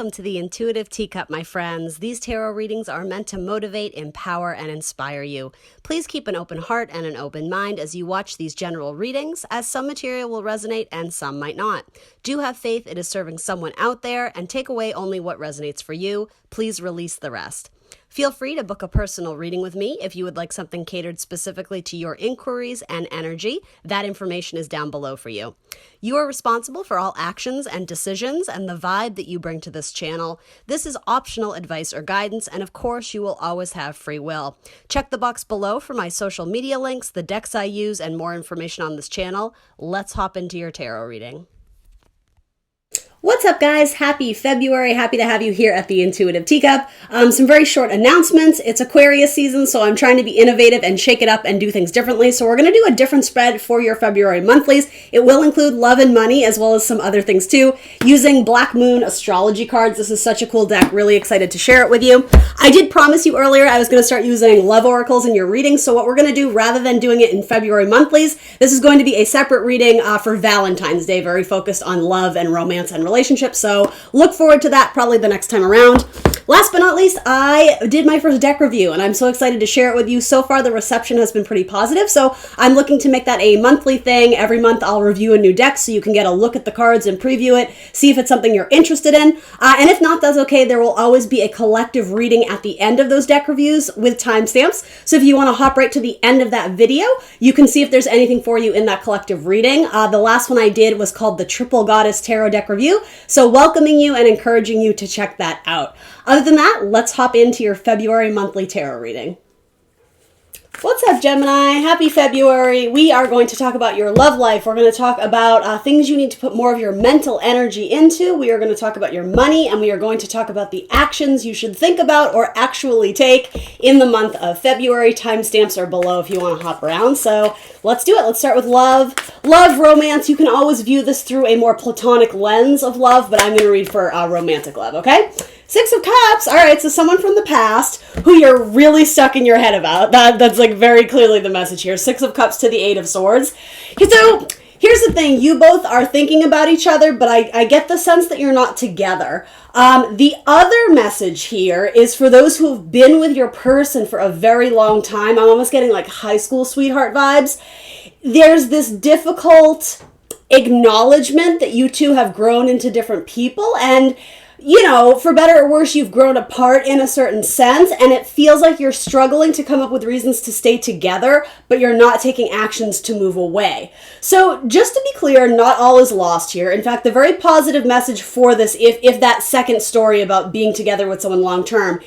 Welcome to the Intuitive Teacup, my friends. These tarot readings are meant to motivate, empower, and inspire you. Please keep an open heart and an open mind as you watch these general readings, as some material will resonate and some might not. Do have faith it is serving someone out there, and take away only what resonates for you. Please release the rest. Feel free to book a personal reading with me if you would like something catered specifically to your inquiries and energy. That information is down below for you. You are responsible for all actions and decisions and the vibe that you bring to this channel. This is optional advice or guidance, and of course, you will always have free will. Check the box below for my social media links, the decks I use, and more information on this channel. Let's hop into your tarot reading. What's up, guys? Happy February. Happy to have you here at the Intuitive Teacup. Some very short announcements. It's Aquarius season, so I'm trying to be innovative and shake it up and do things differently. So we're going to do a different spread for your February monthlies. It will include love and money, as well as some other things too, using Black Moon astrology cards. This is such a cool deck. Really excited to share it with you. I did promise you earlier I was going to start using love oracles in your readings. So what we're going to do, rather than doing it in February monthlies, this is going to be a separate reading for Valentine's Day, very focused on love and romance and relationships. So look forward to that probably the next time around. Last but not least, I did my first deck review, and I'm so excited to share it with you. So far, the reception has been pretty positive, so I'm looking to make that a monthly thing. Every month, I'll review a new deck so you can get a look at the cards and preview it, see if it's something you're interested in. And if not, that's okay. There will always be a collective reading at the end of those deck reviews with timestamps. So if you want to hop right to the end of that video, you can see if there's anything for you in that collective reading. The last one I did was called the Triple Goddess Tarot Deck Review, so welcoming you and encouraging you to check that out. Other than that, let's hop into your February monthly tarot reading. What's up, Gemini? Happy February. We are going to talk about your love life. We're going to talk about things you need to put more of your mental energy into. We are going to talk about your money, and we are going to talk about the actions you should think about or actually take in the month of February. Timestamps are below if you want to hop around. So let's do it. Let's start with love. Love, romance. You can always view this through a more platonic lens of love, but I'm going to read for romantic love, okay? Six of Cups. All right, so someone from the past who you're really stuck in your head about. That's like very clearly the message here. Six of Cups to the Eight of Swords. So here's the thing. You both are thinking about each other, but I get the sense that you're not together. The other message here is for those who have been with your person for a very long time. I'm almost getting like high school sweetheart vibes. There's this difficult acknowledgement that you two have grown into different people, and you know, for better or worse, you've grown apart in a certain sense, and it feels like you're struggling to come up with reasons to stay together, but you're not taking actions to move away. So just to be clear, not all is lost here. In fact, the very positive message for this, if that second story about being together with someone long term,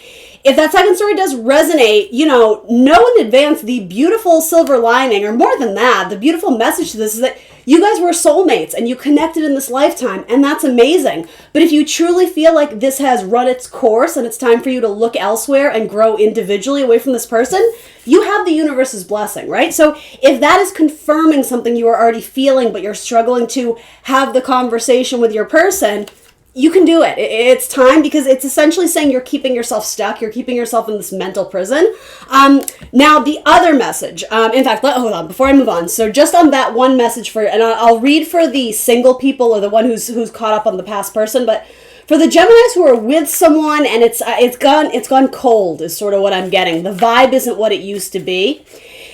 if that second story does resonate, know in advance the beautiful silver lining, or more than that, the beautiful message to this is that you guys were soulmates and you connected in this lifetime, and that's amazing. But if you truly feel like this has run its course and it's time for you to look elsewhere and grow individually away from this person, you have the universe's blessing, right? So if that is confirming something you are already feeling, but you're struggling to have the conversation with your person, you can do it. It's time, because it's essentially saying you're keeping yourself stuck. You're keeping yourself in this mental prison. Now, the other message, in fact, hold on, before I move on. So just on that one message and I'll read for the single people or the one who's caught up on the past person, but for the Geminis who are with someone and it's gone cold is sort of what I'm getting. The vibe isn't what it used to be.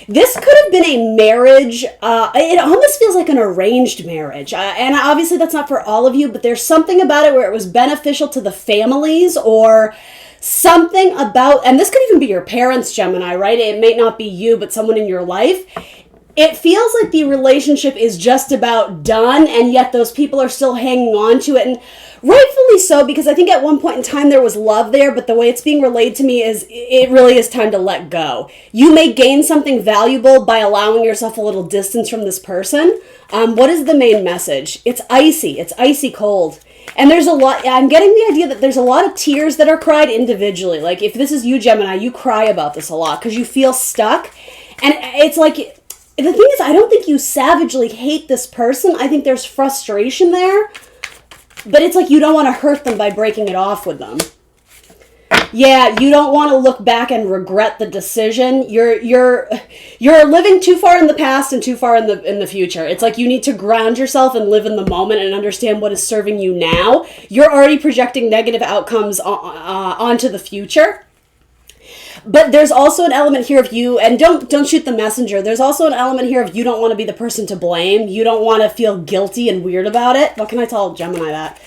This could have been a marriage. It almost feels like an arranged marriage. And obviously that's not for all of you, but there's something about it where it was beneficial to the families, or something about, and this could even be your parents, Gemini, right? It may not be you, but someone in your life. It feels like the relationship is just about done, and yet those people are still hanging on to it. And rightfully so, because I think at one point in time there was love there, but the way it's being relayed to me is it really is time to let go. You may gain something valuable by allowing yourself a little distance from this person. What is the main message? It's icy. It's icy cold. And there's a lot, I'm getting the idea that there's a lot of tears that are cried individually. Like if this is you, Gemini, you cry about this a lot because you feel stuck. And it's like, the thing is, I don't think you savagely hate this person. I think there's frustration there. But it's like you don't want to hurt them by breaking it off with them. Yeah, you don't want to look back and regret the decision. You're living too far in the past and too far in the future. It's like you need to ground yourself and live in the moment and understand what is serving you now. You're already projecting negative outcomes onto the future. But there's also an element here of you, and don't shoot the messenger. There's also an element here of you don't want to be the person to blame. You don't want to feel guilty and weird about it. What can I tell Gemini that?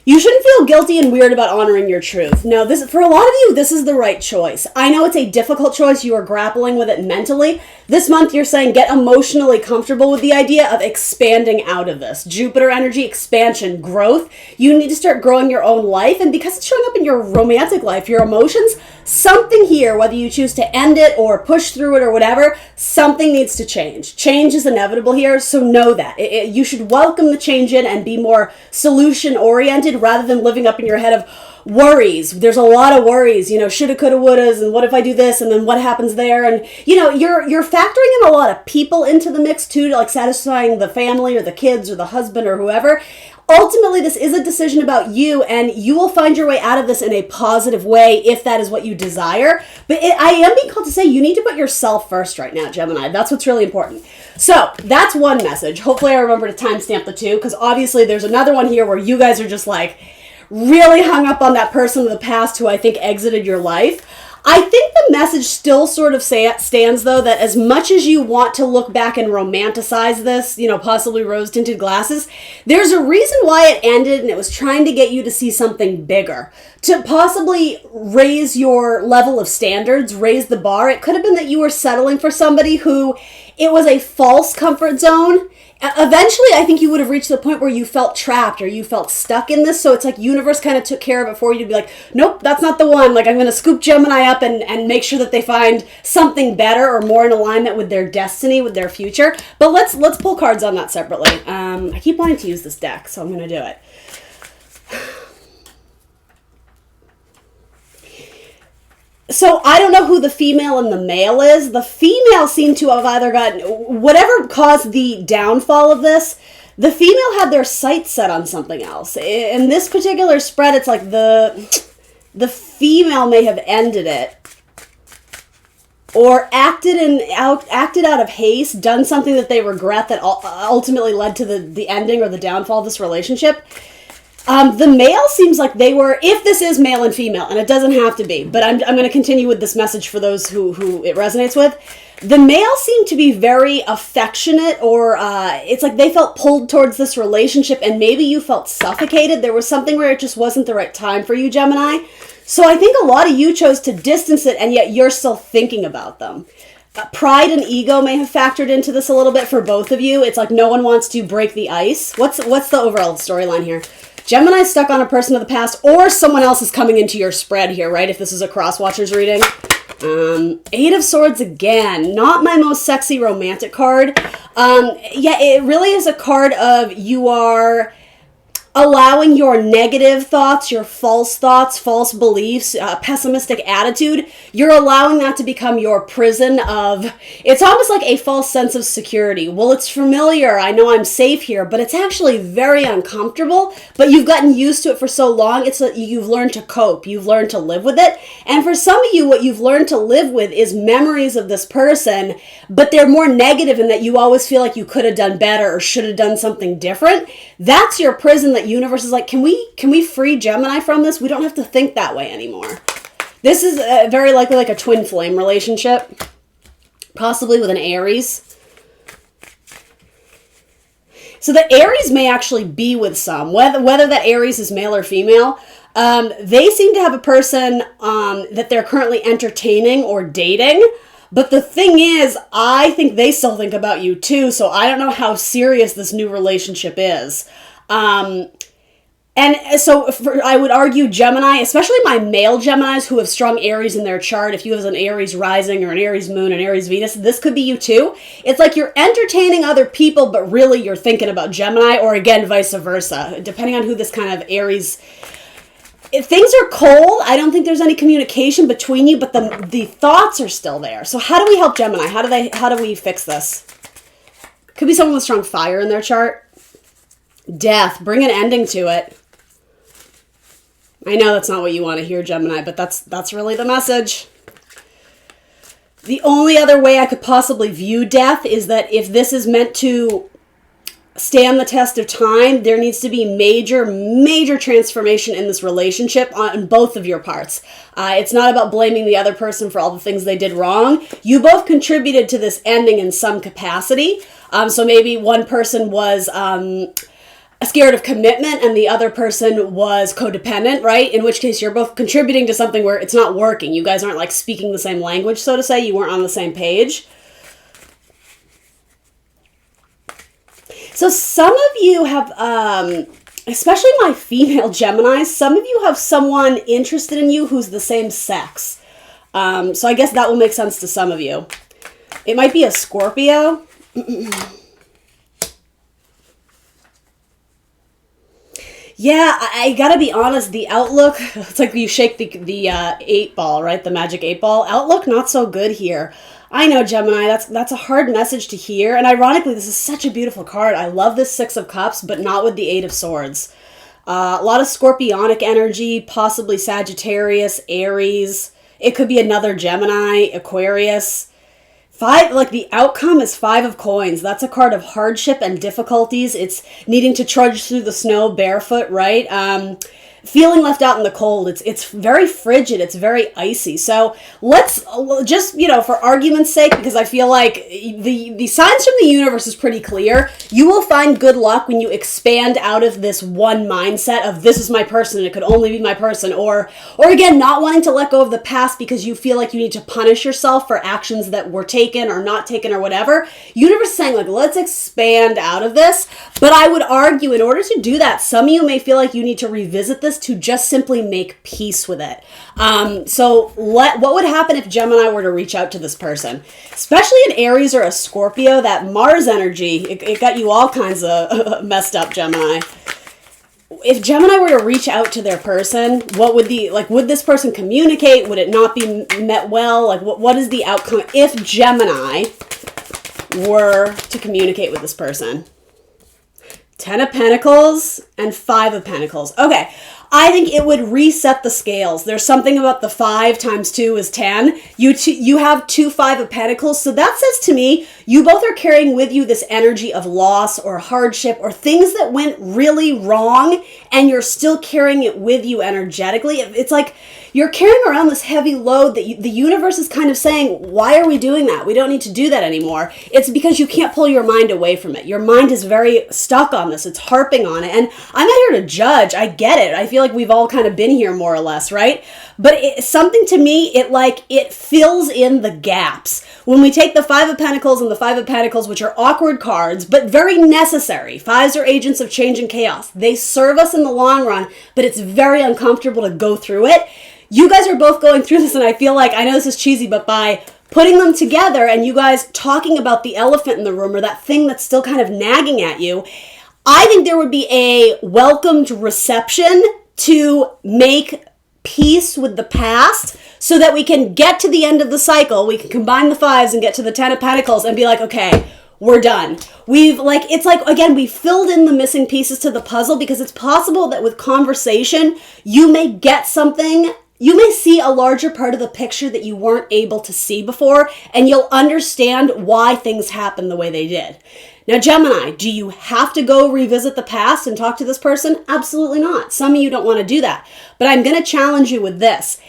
You shouldn't feel guilty and weird about honoring your truth. No, this, for a lot of you, this is the right choice. I know it's a difficult choice. You are grappling with it mentally. This month, you're saying get emotionally comfortable with the idea of expanding out of this. Jupiter energy, expansion, growth. You need to start growing your own life. And because it's showing up in your romantic life, your emotions, something here, whether you choose to end it or push through it or whatever, something needs to change. Change is inevitable here, so know that. You should welcome the change in and be more solution-oriented rather than living up in your head of worries. There's a lot of worries, shoulda, coulda, wouldas, and what if I do this, and then what happens there, and you're factoring in a lot of people into the mix too, like satisfying the family or the kids or the husband or whoever. Ultimately, this is a decision about you, and you will find your way out of this in a positive way if that is what you desire. But I am being called to say you need to put yourself first right now, Gemini. That's what's really important. So that's one message. Hopefully I remember to timestamp the two, because obviously there's another one here where you guys are just like really hung up on that person of the past who I think exited your life. I think the message still sort of stands, though, that as much as you want to look back and romanticize this, possibly rose-tinted glasses, there's a reason why it ended, and it was trying to get you to see something bigger, to possibly raise your level of standards, raise the bar. It could have been that you were settling for somebody who it was a false comfort zone. Eventually, I think you would have reached the point where you felt trapped or you felt stuck in this. So it's like universe kind of took care of it for you to be like, nope, that's not the one. Like, I'm going to scoop Gemini up and make sure that they find something better or more in alignment with their destiny, with their future. But let's pull cards on that separately. I keep wanting to use this deck, so I'm going to do it. So I don't know who the female and the male is. The female seemed to have either gotten, whatever caused the downfall of this, the female had their sights set on something else. In this particular spread, it's like the female may have ended it or acted out of haste, done something that they regret that ultimately led to the ending or the downfall of this relationship. The male seems like they were, if this is male and female, and it doesn't have to be, but I'm going to continue with this message for those who it resonates with. The male seemed to be very affectionate, or it's like they felt pulled towards this relationship, and maybe you felt suffocated. There was something where it just wasn't the right time for you, Gemini. So I think a lot of you chose to distance it, and yet you're still thinking about them. Pride and ego may have factored into this a little bit for both of you. It's like no one wants to break the ice. What's the overall storyline here? Gemini's stuck on a person of the past, or someone else is coming into your spread here, right? If this is a cross-watchers reading. Eight of Swords again. Not my most sexy romantic card. Yeah, it really is a card of you are allowing your negative thoughts, your false beliefs, pessimistic attitude, you're allowing that to become your prison of, it's almost like a false sense of security. Well, it's familiar, I know I'm safe here, but it's actually very uncomfortable, but you've gotten used to it for so long, it's that you've learned to cope, you've learned to live with it, and for some of you, what you've learned to live with is memories of this person, but they're more negative in that you always feel like you could have done better or should have done something different. That's your prison that universe is like, can we free Gemini from this? We don't have to think that way anymore. This is very likely like a twin flame relationship, possibly with an Aries. So the Aries may actually be with some, whether that Aries is male or female. They seem to have a person that they're currently entertaining or dating. But the thing is, I think they still think about you too, so I don't know how serious this new relationship is. And so I would argue Gemini, especially my male Geminis who have strong Aries in their chart, if you have an Aries rising or an Aries moon, an Aries Venus, this could be you too. It's like you're entertaining other people, but really you're thinking about Gemini, or again, vice versa, depending on who this kind of Aries. If things are cold, I don't think there's any communication between you, but the thoughts are still there. So how do we help Gemini? How do we fix this? Could be someone with strong fire in their chart. Death. Bring an ending to it. I know that's not what you want to hear, Gemini, but that's really the message. The only other way I could possibly view death is that if this is meant to stand the test of time, there needs to be major transformation in this relationship on both of your parts. It's not about blaming the other person for all the things they did wrong. You both contributed to this ending in some capacity. So maybe one person was scared of commitment and the other person was codependent, right? In which case you're both contributing to something where it's not working. You guys aren't like speaking the same language, so to say. You weren't on the same page. So some of you have, especially my female Geminis, some of you have someone interested in you who's the same sex. So I guess that will make sense to some of you. It might be a Scorpio. Yeah, I gotta be honest, the outlook, it's like you shake the 8 ball, right? The magic 8 ball. Outlook, not so good here. I know, Gemini, that's a hard message to hear. And ironically, this is such a beautiful card. I love this 6 of Cups, but not with the 8 of Swords. A lot of scorpionic energy, possibly Sagittarius, Aries. It could be another Gemini, Aquarius. 5, like the outcome is 5 of Coins. That's a card of hardship and difficulties. It's needing to trudge through the snow barefoot, right? Feeling left out in the cold. It's very frigid. It's very icy. So let's just, for argument's sake, because I feel like the signs from the universe is pretty clear. You will find good luck when you expand out of this one mindset of this is my person and it could only be my person. Or again, not wanting to let go of the past because you feel like you need to punish yourself for actions that were taken or not taken or whatever. Universe is saying like, let's expand out of this. But I would argue in order to do that, some of you may feel like you need to revisit this to just simply make peace with it. So what would happen if Gemini were to reach out to this person? Especially an Aries or a Scorpio, that Mars energy, it got you all kinds of messed up, Gemini. If Gemini were to reach out to their person, what would would this person communicate? Would it not be met well? Like, what is the outcome if Gemini were to communicate with this person? 10 of Pentacles and 5 of Pentacles. Okay. I think it would reset the scales. There's something about the 5 times 2 is 10. You have 2 5 of Pentacles. So that says to me, you both are carrying with you this energy of loss or hardship or things that went really wrong, and you're still carrying it with you energetically. It's like you're carrying around this heavy load that the universe is kind of saying, why are we doing that? We don't need to do that anymore. It's because you can't pull your mind away from it. Your mind is very stuck on this. It's harping on it. And I'm not here to judge. I get it. I feel like we've all kind of been here more or less, right? But something to me, it fills in the gaps. When we take the 5 of Pentacles and the 5 of Pentacles, which are awkward cards, but very necessary. 5s are agents of change and chaos. They serve us in the long run, but it's very uncomfortable to go through it. You guys are both going through this, and I feel like, I know this is cheesy, but by putting them together and you guys talking about the elephant in the room or that thing that's still kind of nagging at you, I think there would be a welcomed reception to make peace with the past so that we can get to the end of the cycle. We can combine the 5s and get to the 10 of Pentacles and be like, okay, we're done. We filled in the missing pieces to the puzzle, because it's possible that with conversation, you may get something. You may see a larger part of the picture that you weren't able to see before, and you'll understand why things happened the way they did. Now, Gemini, do you have to go revisit the past and talk to this person? Absolutely not. Some of you don't want to do that. But I'm going to challenge you with this.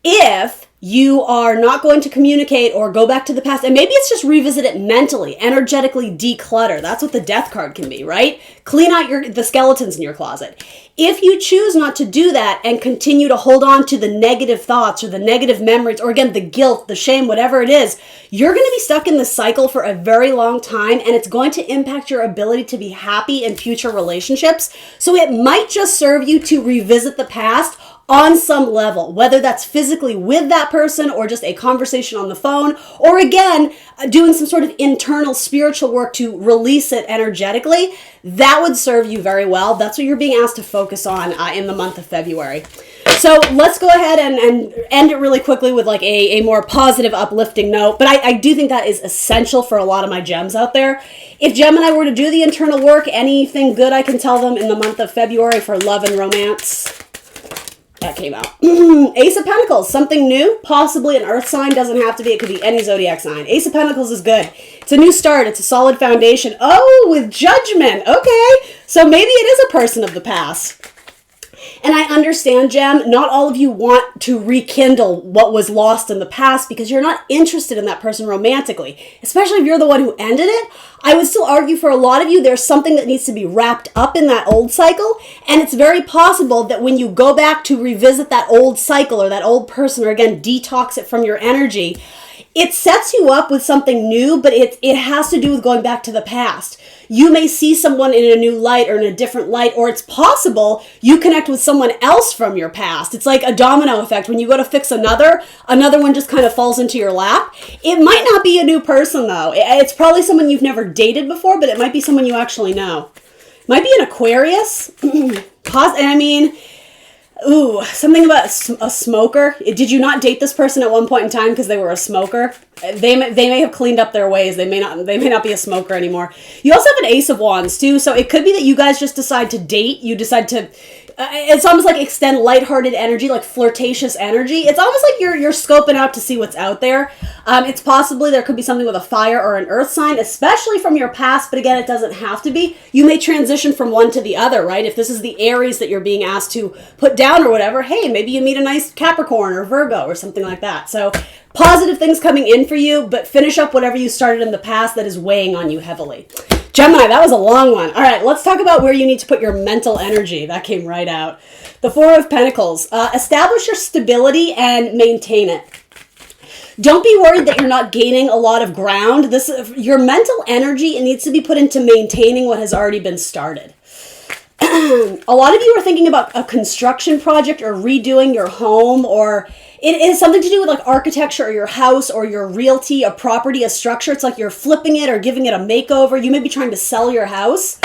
If you are not going to communicate or go back to the past, and maybe it's just revisit it mentally, energetically declutter. That's what the death card can be, right? Clean out the skeletons in your closet. If you choose not to do that and continue to hold on to the negative thoughts or the negative memories, or again, the guilt, the shame, whatever it is, you're going to be stuck in this cycle for a very long time, and it's going to impact your ability to be happy in future relationships. So it might just serve you to revisit the past on some level, whether that's physically with that person or just a conversation on the phone, or again, doing some sort of internal spiritual work to release it energetically. That would serve you very well. That's what you're being asked to focus on in the month of February. So let's go ahead and end it really quickly with like a more positive, uplifting note. But I do think that is essential for a lot of my gems out there. If Gemini were to do the internal work, anything good I can tell them in the month of February for love and romance? That came out. Ace of Pentacles, something new, possibly an earth sign, doesn't have to be, it could be any zodiac sign. Ace of Pentacles is good. It's a new start, it's a solid foundation. Oh, with Judgment, okay. So maybe it is a person of the past. And I understand, Gem, not all of you want to rekindle what was lost in the past because you're not interested in that person romantically, especially if you're the one who ended it. I would still argue for a lot of you, there's something that needs to be wrapped up in that old cycle. And it's very possible that when you go back to revisit that old cycle or that old person, or again, detox it from your energy, it sets you up with something new, but it has to do with going back to the past. You may see someone in a new light or in a different light, or it's possible you connect with someone else from your past. It's like a domino effect. When you go to fix another one just kind of falls into your lap. It might not be a new person, though. It's probably someone you've never dated before, but it might be someone you actually know. It might be an Aquarius. Ooh, something about a smoker. Did you not date this person at one point in time because they were a smoker? They may have cleaned up their ways. They may not be a smoker anymore. You also have an Ace of Wands too, so it could be that you guys just decide to date. You decide to. It's almost like extend lighthearted energy, like flirtatious energy. It's almost like you're scoping out to see what's out there. It's possibly there could be something with a fire or an earth sign, especially from your past. But again, it doesn't have to be. You may transition from one to the other, right? If this is the Aries that you're being asked to put down or whatever, hey, maybe you meet a nice Capricorn or Virgo or something like that. So positive things coming in for you, but finish up whatever you started in the past that is weighing on you heavily. Gemini, that was a long one. All right, let's talk about where you need to put your mental energy. That came right out. The Four of Pentacles. Establish your stability and maintain it. Don't be worried that you're not gaining a lot of ground. Your mental energy, it needs to be put into maintaining what has already been started. A lot of you are thinking about a construction project or redoing your home, or it is something to do with like architecture or your house or your realty, a property, a structure. It's like you're flipping it or giving it a makeover. You may be trying to sell your house.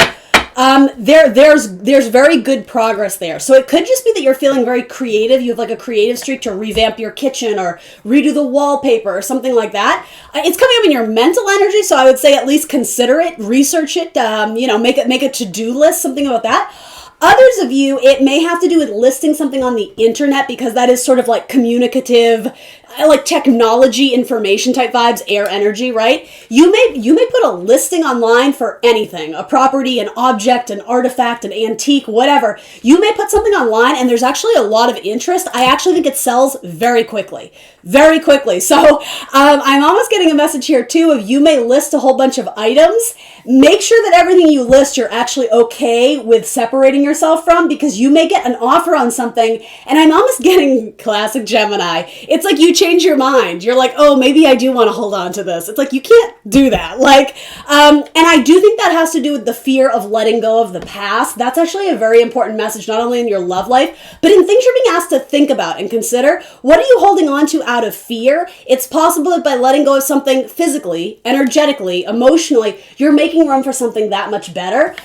There's very good progress there. So it could just be that you're feeling very creative. You have like a creative streak to revamp your kitchen or redo the wallpaper or something like that. It's coming up in your mental energy. So I would say at least consider it, research it, make a to-do list, something about that. Others of you, it may have to do with listing something on the internet because that is sort of like communicative, like technology, information type vibes, air energy, right? You may put a listing online for anything, a property, an object, an artifact, an antique, whatever. You may put something online and there's actually a lot of interest. I actually think it sells very quickly. Very quickly. So I'm almost getting a message here too of you may list a whole bunch of items. Make sure that everything you list you're actually okay with separating yourself from, because you may get an offer on something and I'm almost getting classic Gemini. It's like you change your mind. You're like, oh, maybe I do want to hold on to this. It's like you can't do that. And I do think that has to do with the fear of letting go of the past. That's actually a very important message, not only in your love life, but in things you're being asked to think about and consider. What are you holding on to out of fear? It's possible that by letting go of something physically, energetically, emotionally, you're making room for something that much better.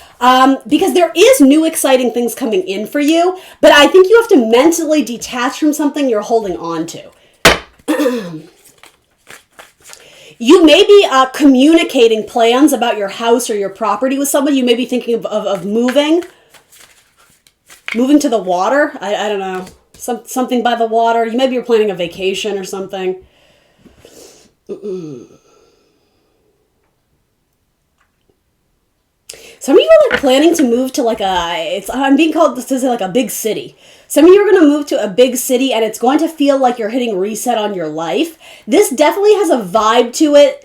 Because there is new exciting things coming in for you, but I think you have to mentally detach from something you're holding on to. You may be communicating plans about your house or your property with someone. You may be thinking of moving to the water. I don't know. Something by the water. Maybe you're planning a vacation or something. Some of you are like planning to move to I'm being called to say like a big city. Some of you are going to move to a big city and it's going to feel like you're hitting reset on your life. This definitely has a vibe to it.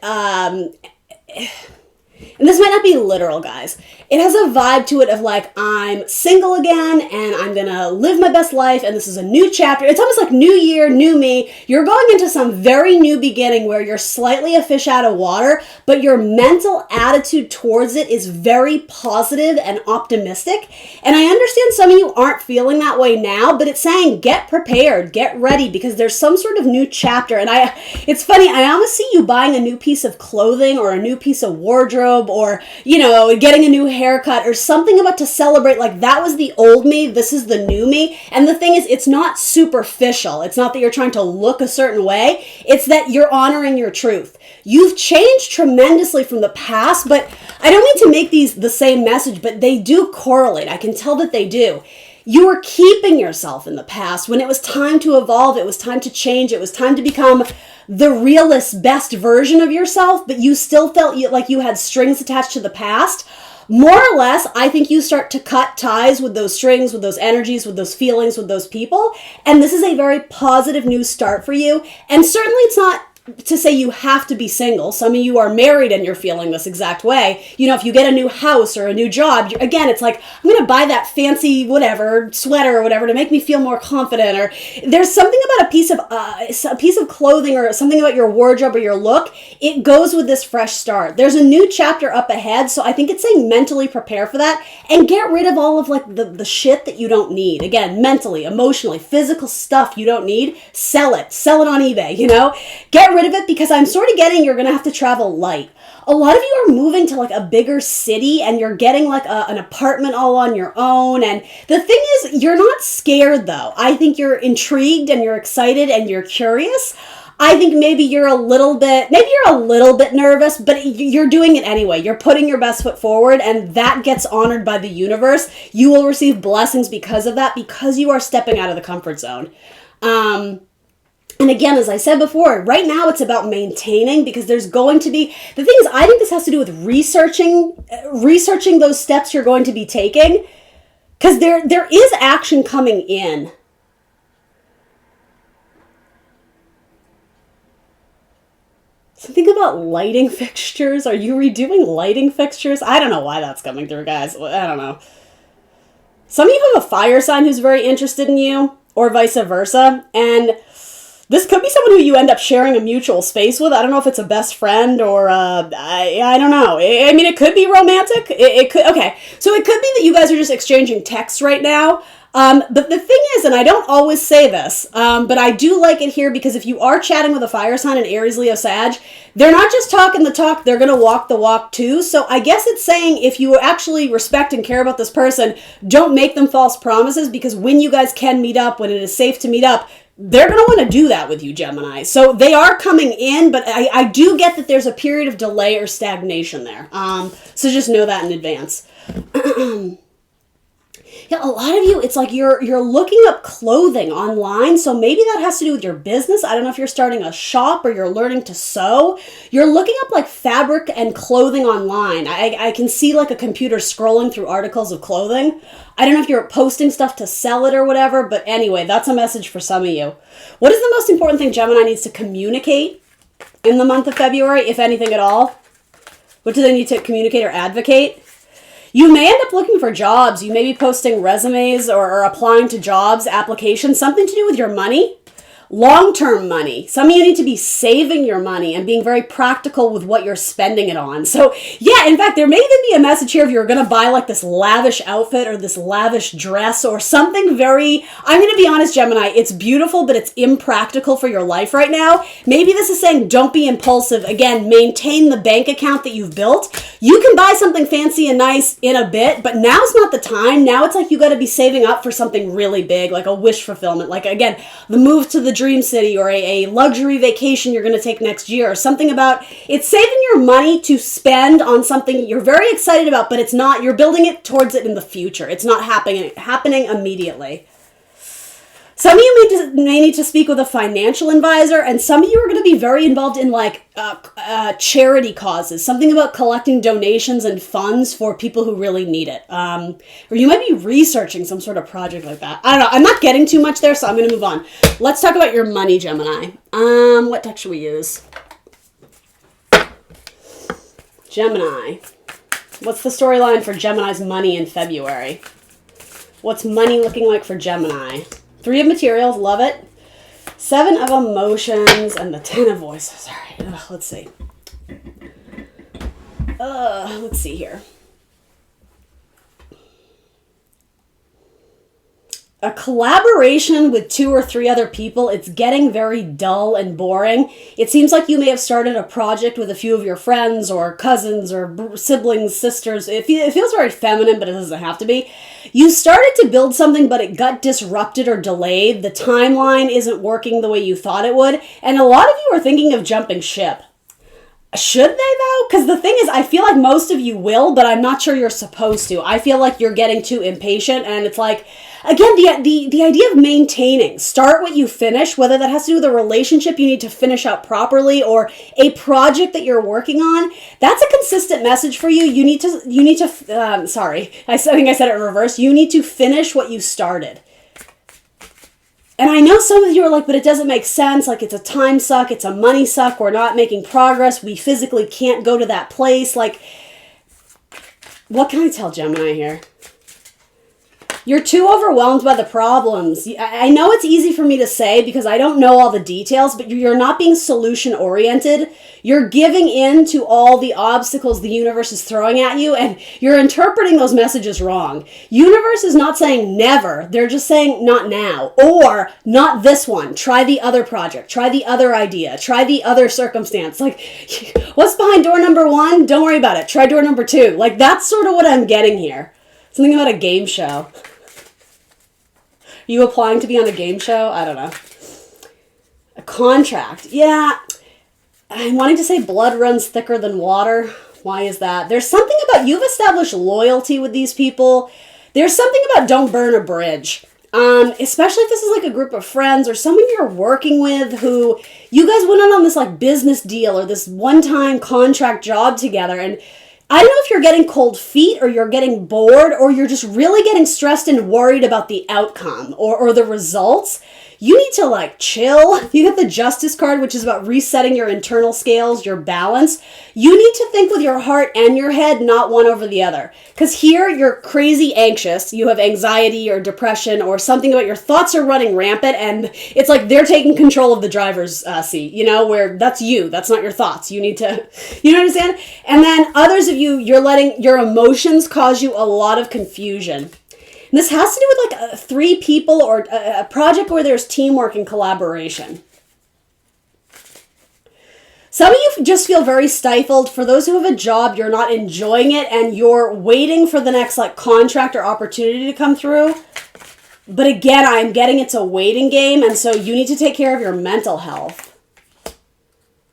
And this might not be literal, guys. It has a vibe to it of like, I'm single again and I'm going to live my best life and this is a new chapter. It's almost like new year, new me. You're going into some very new beginning where you're slightly a fish out of water, but your mental attitude towards it is very positive and optimistic. And I understand some of you aren't feeling that way now, but it's saying get prepared, get ready, because there's some sort of new chapter. And it's funny, I almost see you buying a new piece of clothing or a new piece of wardrobe, or, getting a new haircut or something about to celebrate, like that was the old me, this is the new me. And the thing is, it's not superficial. It's not that you're trying to look a certain way. It's that you're honoring your truth. You've changed tremendously from the past, but I don't mean to make these the same message, but they do correlate. I can tell that they do. You were keeping yourself in the past. When it was time to evolve, it was time to change, it was time to become the realest, best version of yourself, but you still felt like you had strings attached to the past. More or less, I think you start to cut ties with those strings, with those energies, with those feelings, with those people. And this is a very positive new start for you. And certainly it's not to say you have to be single. Some of you are married and you're feeling this exact way. You know, if you get a new house or a new job, again, it's like, I'm going to buy that fancy whatever sweater or whatever to make me feel more confident. Or there's something about a piece of clothing or something about your wardrobe or your look. It goes with this fresh start. There's a new chapter up ahead. So I think it's saying mentally prepare for that and get rid of all of like the shit that you don't need. Again, mentally, emotionally, physical stuff you don't need. Sell it on eBay, you know, get rid of it, because I'm sort of getting you're going to have to travel light. A lot of you are moving to like a bigger city and you're getting like an apartment all on your own. And the thing is, you're not scared though. I think you're intrigued and you're excited and you're curious. I think maybe you're a little bit nervous, but you're doing it anyway. You're putting your best foot forward, and that gets honored by the universe. You will receive blessings because of that, because you are stepping out of the comfort zone. And again, as I said before, right now it's about maintaining, because there's going to be, the thing is, I think this has to do with researching those steps you're going to be taking, because there is action coming in. Something about lighting fixtures. Are you redoing lighting fixtures? I don't know why that's coming through, guys. I don't know. Some of you have a fire sign who's very interested in you, or vice versa, and this could be someone who you end up sharing a mutual space with. I don't know if it's a best friend or I don't know. I mean, it could be romantic. It could. Okay, so it could be that you guys are just exchanging texts right now. But the thing is, and I don't always say this, but I do like it here, because if you are chatting with a fire sign, an Aries, Leo, Sag, they're not just talking the talk, they're going to walk the walk too. So I guess it's saying if you actually respect and care about this person, don't make them false promises, because when you guys can meet up, when it is safe to meet up, they're going to want to do that with you, Gemini. So they are coming in, but I do get that there's a period of delay or stagnation there. So just know that in advance. Yeah, a lot of you, it's like you're looking up clothing online, so maybe that has to do with your business. I don't know if you're starting a shop or you're learning to sew. You're looking up like fabric and clothing online. I can see like a computer scrolling through articles of clothing. I don't know if you're posting stuff to sell it or whatever, but anyway, that's a message for some of you. What is the most important thing Gemini needs to communicate in the month of February, if anything at all? What do they need to communicate or advocate? You may end up looking for jobs. You may be posting resumes or applying to jobs, applications, something to do with your money. Long-term money. Some of you need to be saving your money and being very practical with what you're spending it on. So yeah, in fact, there may even be a message here if you're going to buy like this lavish outfit or this lavish dress or something very, I'm going to be honest, Gemini, it's beautiful, but it's impractical for your life right now. Maybe this is saying don't be impulsive. Again, maintain the bank account that you've built. You can buy something fancy and nice in a bit, but now's not the time. Now it's like you got to be saving up for something really big, like a wish fulfillment. Like again, the move to the dream city or a luxury vacation you're going to take next year, or something about, it's saving your money to spend on something you're very excited about, but it's not, you're building it towards it in the future. It's not happening immediately. Some of you may need to speak with a financial advisor, and some of you are going to be very involved in like charity causes, something about collecting donations and funds for people who really need it. Or you might be researching some sort of project like that. I don't know. I'm not getting too much there, so I'm going to move on. Let's talk about your money, Gemini. What deck should we use? Gemini. What's the storyline for Gemini's money in February? What's money looking like for Gemini? 3 of materials, love it. 7 of emotions, and the 10 of voices. All right, let's see. Let's see here. A collaboration with 2 or 3 other people, it's getting very dull and boring. It seems like you may have started a project with a few of your friends or cousins or siblings, sisters. It feels very feminine, but it doesn't have to be. You started to build something, but it got disrupted or delayed. The timeline isn't working the way you thought it would. And a lot of you are thinking of jumping ship. Should they though? Because the thing is, I feel like most of you will, but I'm not sure you're supposed to. I feel like you're getting too impatient, and it's like, again, the idea of maintaining. Start what you finish, whether that has to do with a relationship you need to finish out properly or a project that you're working on. That's a consistent message for you. You need to. Sorry, I think I said it in reverse. You need to finish what you started. And I know some of you are like, but it doesn't make sense. Like, it's a time suck. It's a money suck. We're not making progress. We physically can't go to that place. Like, what can I tell Gemini here? You're too overwhelmed by the problems. I know it's easy for me to say because I don't know all the details, but you're not being solution oriented. You're giving in to all the obstacles the universe is throwing at you, and you're interpreting those messages wrong. Universe is not saying never. They're just saying not now, or not this one. Try the other project. Try the other idea. Try the other circumstance. Like, what's behind door number 1? Don't worry about it. Try door number 2. Like, that's sort of what I'm getting here. Something about a game show. You applying to be on a game show? I don't know. A contract. Yeah. I'm wanting to say blood runs thicker than water. Why is that? There's something about you've established loyalty with these people. There's something about don't burn a bridge. Especially if this is like a group of friends or someone you're working with who you guys went on this like business deal or this one-time contract job together, and I don't know if you're getting cold feet or you're getting bored or you're just really getting stressed and worried about the outcome or the results. You need to like chill. You get the Justice card, which is about resetting your internal scales, your balance. You need to think with your heart and your head, not one over the other. Because here you're crazy anxious. You have anxiety or depression or something about your thoughts are running rampant, and it's like they're taking control of the driver's seat, you know, where that's you. That's not your thoughts. You need to, you know what I'm saying? And then others of you, you're letting your emotions cause you a lot of confusion. And this has to do with like 3 people or a project where there's teamwork and collaboration. Some of you just feel very stifled. For those who have a job, you're not enjoying it and you're waiting for the next like contract or opportunity to come through. But again, I'm getting it's a waiting game, and so you need to take care of your mental health.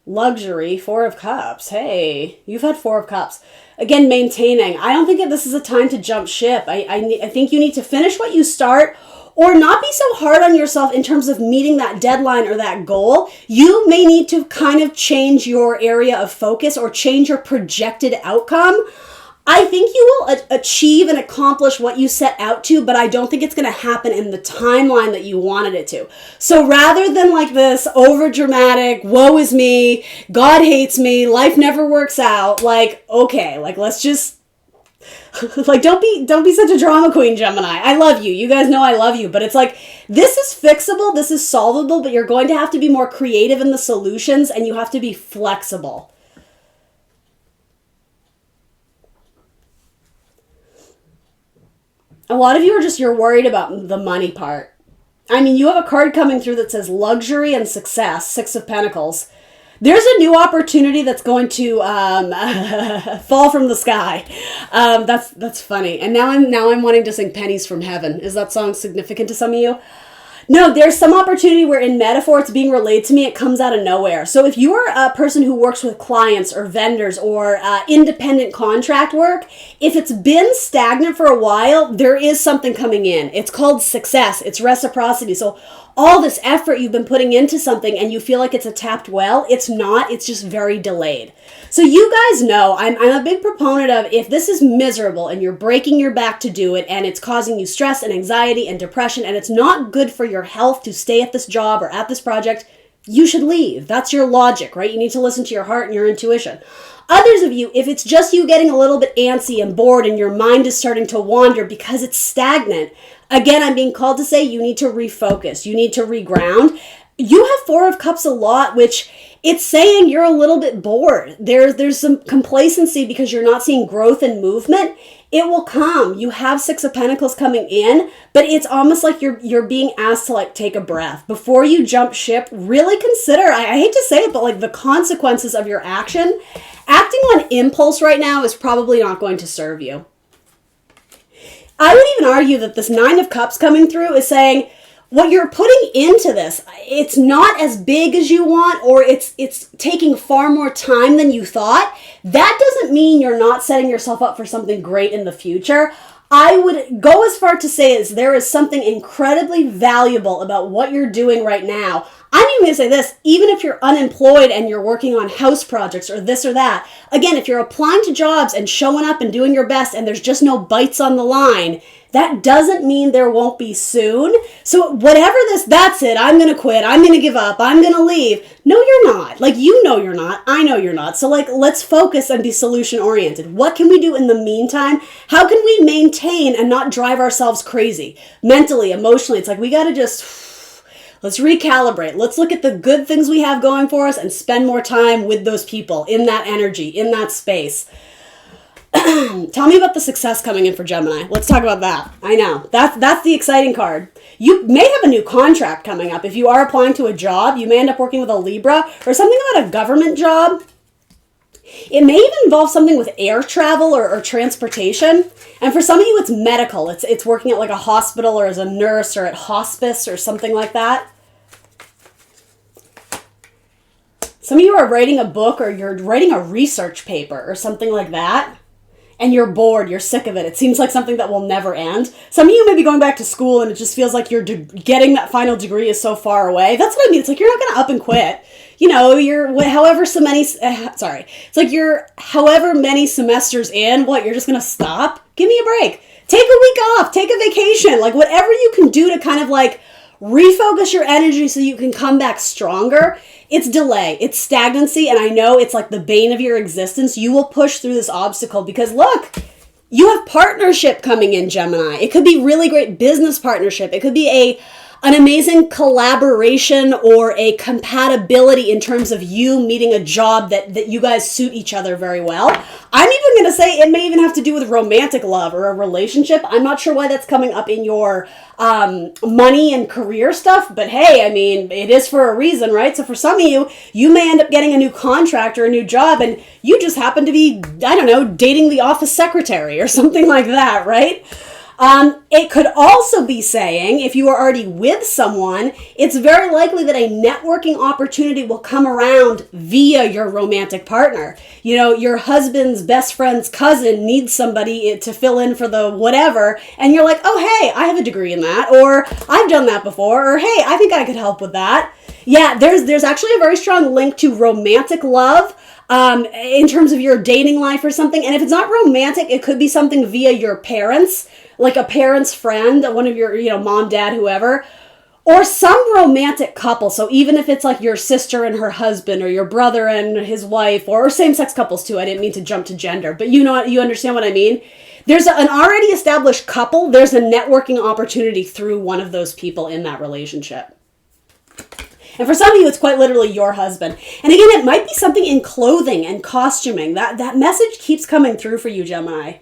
Luxury, 4 of Cups. Hey, you've had 4 of Cups. Again, maintaining. I don't think that this is a time to jump ship. I think you need to finish what you start or not be so hard on yourself in terms of meeting that deadline or that goal. You may need to kind of change your area of focus or change your projected outcome. I think you will achieve and accomplish what you set out to, but I don't think it's going to happen in the timeline that you wanted it to. So rather than like this over dramatic, woe is me, God hates me, life never works out, like, okay, like let's just like don't be such a drama queen, Gemini. I love you. You guys know I love you, but it's like this is fixable, this is solvable, but you're going to have to be more creative in the solutions and you have to be flexible. A lot of you are you're worried about the money part. I mean, you have a card coming through that says luxury and success, 6 of Pentacles. There's a new opportunity that's going to fall from the sky. That's funny. And now I'm wanting to sing Pennies from Heaven. Is that song significant to some of you? No, there's some opportunity where in metaphor it's being relayed to me, it comes out of nowhere. So if you are a person who works with clients or vendors or independent contract work, if it's been stagnant for a while, there is something coming in. It's called success. It's reciprocity. So all this effort you've been putting into something and you feel like it's a tapped well, it's not. It's just very delayed. So you guys know, I'm a big proponent of if this is miserable and you're breaking your back to do it and it's causing you stress and anxiety and depression and it's not good for your health to stay at this job or at this project, you should leave. That's your logic, right? You need to listen to your heart and your intuition. Others of you, if it's just you getting a little bit antsy and bored and your mind is starting to wander because it's stagnant, again, I'm being called to say you need to refocus. You need to reground. You have 4 of Cups a lot, which it's saying you're a little bit bored. There's some complacency because you're not seeing growth and movement. It will come. You have 6 of Pentacles coming in, but it's almost like you're being asked to like take a breath. Before you jump ship, really consider, I hate to say it, but like the consequences of your action. Acting on impulse right now is probably not going to serve you. I would even argue that this 9 of Cups coming through is saying, what you're putting into this, it's not as big as you want, or it's taking far more time than you thought. That doesn't mean you're not setting yourself up for something great in the future. I would go as far to say is there is something incredibly valuable about what you're doing right now. I'm even going to say this, even if you're unemployed and you're working on house projects or this or that, again, if you're applying to jobs and showing up and doing your best and there's just no bites on the line, that doesn't mean there won't be soon. So whatever that's it, I'm going to quit, I'm going to give up, I'm going to leave. No, you're not. Like, you know you're not, I know you're not. So like, let's focus and be solution oriented. What can we do in the meantime? How can we maintain and not drive ourselves crazy? Mentally, emotionally, it's like we got to just... Let's recalibrate. Let's look at the good things we have going for us and spend more time with those people, in that energy, in that space. Tell me about the success coming in for Gemini. Let's talk about that. I know. That's the exciting card. You may have a new contract coming up. If you are applying to a job, you may end up working with a Libra or something about a government job. It may even involve something with air travel or transportation. And for some of you, it's medical. It's working at like a hospital or as a nurse or at hospice or something like that. Some of you are writing a book or you're writing a research paper or something like that. And you're bored, you're sick of it. It seems like something that will never end. Some of you may be going back to school and it just feels like you're getting that final degree is so far away. That's what I mean. It's like you're not going to up and quit. You know, you're however many semesters in, you're just going to stop? Give me a break. Take a week off, take a vacation, like whatever you can do to kind of like refocus your energy so you can come back stronger. It's delay, it's stagnancy, and I know it's like the bane of your existence. You will push through this obstacle because look, you have partnership coming in, Gemini. It could be really great business partnership. It could be an amazing collaboration or a compatibility in terms of you meeting a job that you guys suit each other very well. I'm even going to say it may even have to do with romantic love or a relationship. I'm not sure why that's coming up in your money and career stuff, but hey, I mean, it is for a reason, right? So for some of you, you may end up getting a new contract or a new job and you just happen to be, I don't know, dating the office secretary or something like that, right? It could also be saying, if you are already with someone, it's very likely that a networking opportunity will come around via your romantic partner. You know, your husband's best friend's cousin needs somebody to fill in for the whatever, and you're like, oh, hey, I have a degree in that, or I've done that before, or hey, I think I could help with that. Yeah, there's actually a very strong link to romantic love. In terms of your dating life or something. And if it's not romantic, it could be something via your parents, like a parent's friend, one of your, mom, dad, whoever, or some romantic couple. So even if it's like your sister and her husband or your brother and his wife or same-sex couples too. I didn't mean to jump to gender, but you understand what I mean? There's an already established couple. There's a networking opportunity through one of those people in that relationship. And for some of you, it's quite literally your husband. And again, it might be something in clothing and costuming. That message keeps coming through for you, Gemini.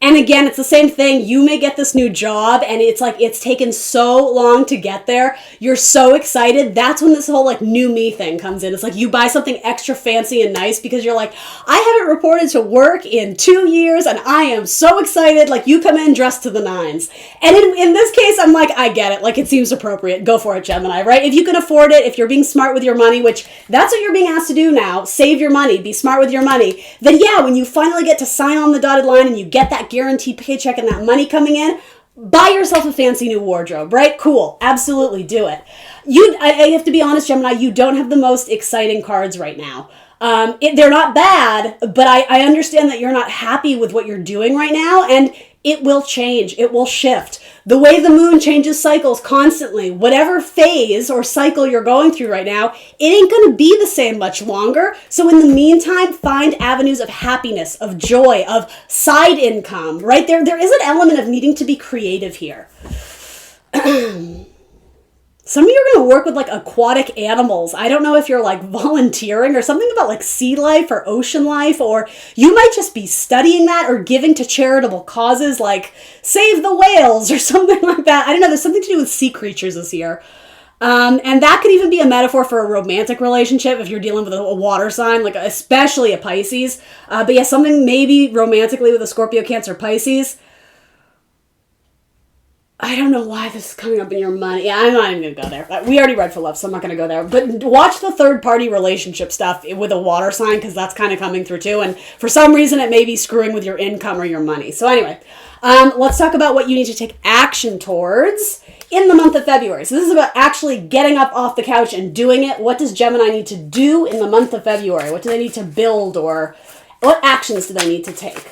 And again, it's the same thing. You may get this new job and it's like it's taken so long to get there. You're so excited. That's when this whole like new me thing comes in. It's like you buy something extra fancy and nice because you're like, I haven't reported to work in 2 years and I am so excited. Like you come in dressed to the nines. And in this case, I'm like, I get it. Like it seems appropriate. Go for it, Gemini, right? If you can afford it, if you're being smart with your money, which that's what you're being asked to do now, save your money, be smart with your money, then yeah, when you finally get to sign on the dotted line and you get that guaranteed paycheck and that money coming in, buy yourself a fancy new wardrobe, right? Cool. Absolutely do it. I have to be honest, Gemini, you don't have the most exciting cards right now. They're not bad, but I understand that you're not happy with what you're doing right now, and it will change. It will shift. The way the moon changes cycles constantly, whatever phase or cycle you're going through right now, it ain't going to be the same much longer. So in the meantime, find avenues of happiness, of joy, of side income, right? There is an element of needing to be creative here. Some of you are going to work with like aquatic animals. I don't know if you're like volunteering or something about like sea life or ocean life, or you might just be studying that or giving to charitable causes like save the whales or something like that. I don't know. There's something to do with sea creatures this year. And that could even be a metaphor for a romantic relationship if you're dealing with a water sign, like especially a Pisces. But yeah, something maybe romantically with a Scorpio, Cancer, Pisces. I don't know why this is coming up in your money. Yeah, I'm not even going to go there. We already read for love, so I'm not going to go there. But watch the third-party relationship stuff with a water sign, because that's kind of coming through too. And for some reason, it may be screwing with your income or your money. So anyway, let's talk about what you need to take action towards in the month of February. So this is about actually getting up off the couch and doing it. What does Gemini need to do in the month of February? What do they need to build, or what actions do they need to take?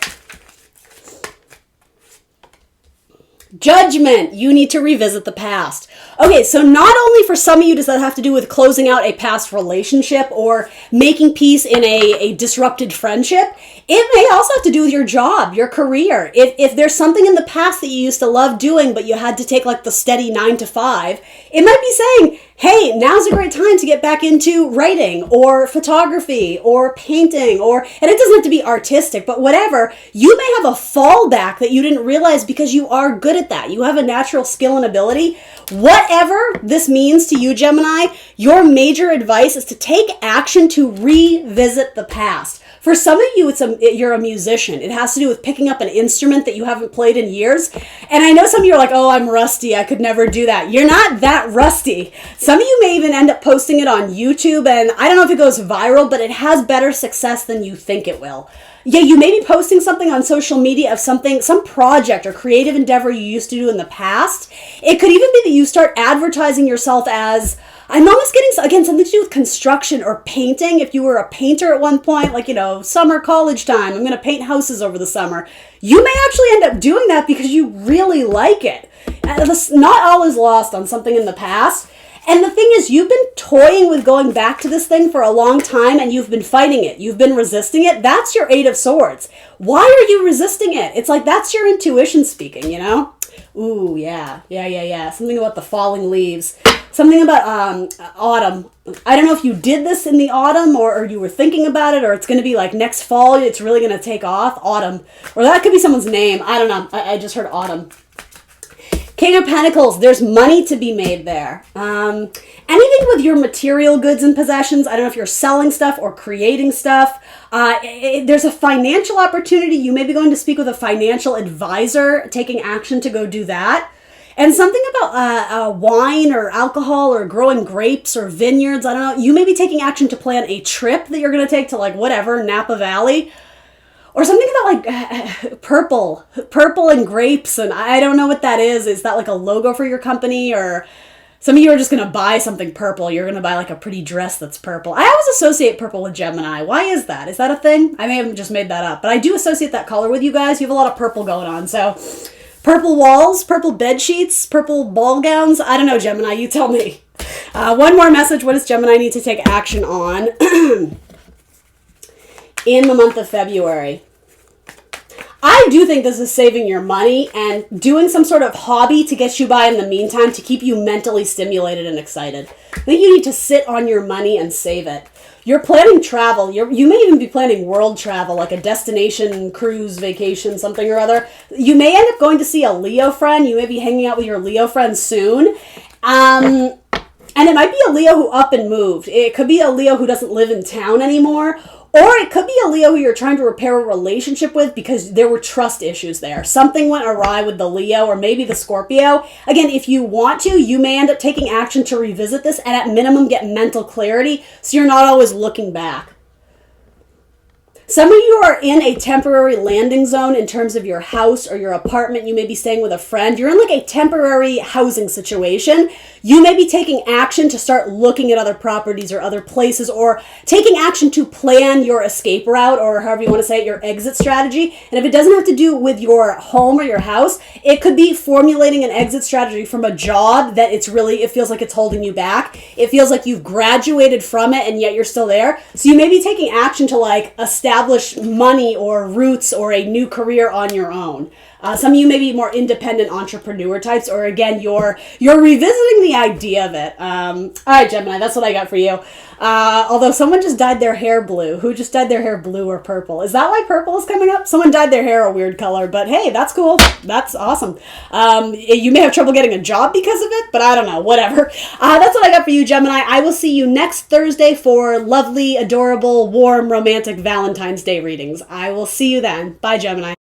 Judgment. You need to revisit the past. Okay, so not only for some of you does that have to do with closing out a past relationship or making peace in a disrupted friendship, it may also have to do with your job, your career. If there's something in the past that you used to love doing, but you had to take like the steady 9 to 5, it might be saying, hey, now's a great time to get back into writing or photography or painting, and it doesn't have to be artistic, but whatever. You may have a fallback that you didn't realize because you are good at that. You have a natural skill and ability. Whatever this means to you, Gemini, your major advice is to take action to revisit the past. For some of you, you're a musician. It has to do with picking up an instrument that you haven't played in years. And I know some of you are like, oh, I'm rusty. I could never do that. You're not that rusty. Some of you may even end up posting it on YouTube, and I don't know if it goes viral, but it has better success than you think it will. Yeah, you may be posting something on social media of some project or creative endeavor you used to do in the past. It could even be that you start advertising yourself as, I'm almost getting, again, something to do with construction or painting. If you were a painter at one point, like, summer college time, I'm going to paint houses over the summer. You may actually end up doing that because you really like it. Not all is lost on something in the past. And the thing is, you've been toying with going back to this thing for a long time, and you've been fighting it. You've been resisting it. That's your 8 of Swords. Why are you resisting it? It's like, that's your intuition speaking, Ooh, yeah. Something about the falling leaves. Something about autumn. I don't know if you did this in the autumn or you were thinking about it, or it's going to be like next fall, it's really going to take off. Autumn. Or that could be someone's name. I don't know. I just heard autumn. King of Pentacles, there's money to be made there. Anything with your material goods and possessions, I don't know if you're selling stuff or creating stuff. There's a financial opportunity. You may be going to speak with a financial advisor, taking action to go do that. And something about wine or alcohol or growing grapes or vineyards, I don't know. You may be taking action to plan a trip that you're going to take to Napa Valley. Or something about purple and grapes, and I don't know what that is. Is that like a logo for your company? Or some of you are just going to buy something purple. You're going to buy like a pretty dress that's purple. I always associate purple with Gemini. Why is that? Is that a thing? I may have just made that up, but I do associate that color with you guys. You have a lot of purple going on, so purple walls, purple bed sheets, purple ball gowns. I don't know, Gemini. You tell me. One more message. What does Gemini need to take action on in the month of February? I do think this is saving your money and doing some sort of hobby to get you by in the meantime to keep you mentally stimulated and excited. I think you need to sit on your money and save it. You're planning travel. You may even be planning world travel, like a destination, cruise, vacation, something or other. You may end up going to see a Leo friend. You may be hanging out with your Leo friend soon. And it might be a Leo who up and moved. It could be a Leo who doesn't live in town anymore. Or it could be a Leo who you're trying to repair a relationship with because there were trust issues there. Something went awry with the Leo or maybe the Scorpio. Again, if you want to, you may end up taking action to revisit this and at minimum get mental clarity so you're not always looking back. Some of you are in a temporary landing zone in terms of your house or your apartment. You may be staying with a friend. You're in like a temporary housing situation. You may be taking action to start looking at other properties or other places, or taking action to plan your escape route, or however you want to say it, your exit strategy. And if it doesn't have to do with your home or your house, it could be formulating an exit strategy from a job that it feels like it's holding you back. It feels like you've graduated from it and yet you're still there. So you may be taking action to establish money or roots or a new career on your own. Some of you may be more independent entrepreneur types, or again, you're revisiting the idea of it. All right, Gemini, that's what I got for you. Although someone just dyed their hair blue. Who just dyed their hair blue or purple? Is that why purple is coming up? Someone dyed their hair a weird color, but hey, that's cool. That's awesome. You may have trouble getting a job because of it, but I don't know, whatever. That's what I got for you, Gemini. I will see you next Thursday for lovely, adorable, warm, romantic Valentine's Day readings. I will see you then. Bye, Gemini.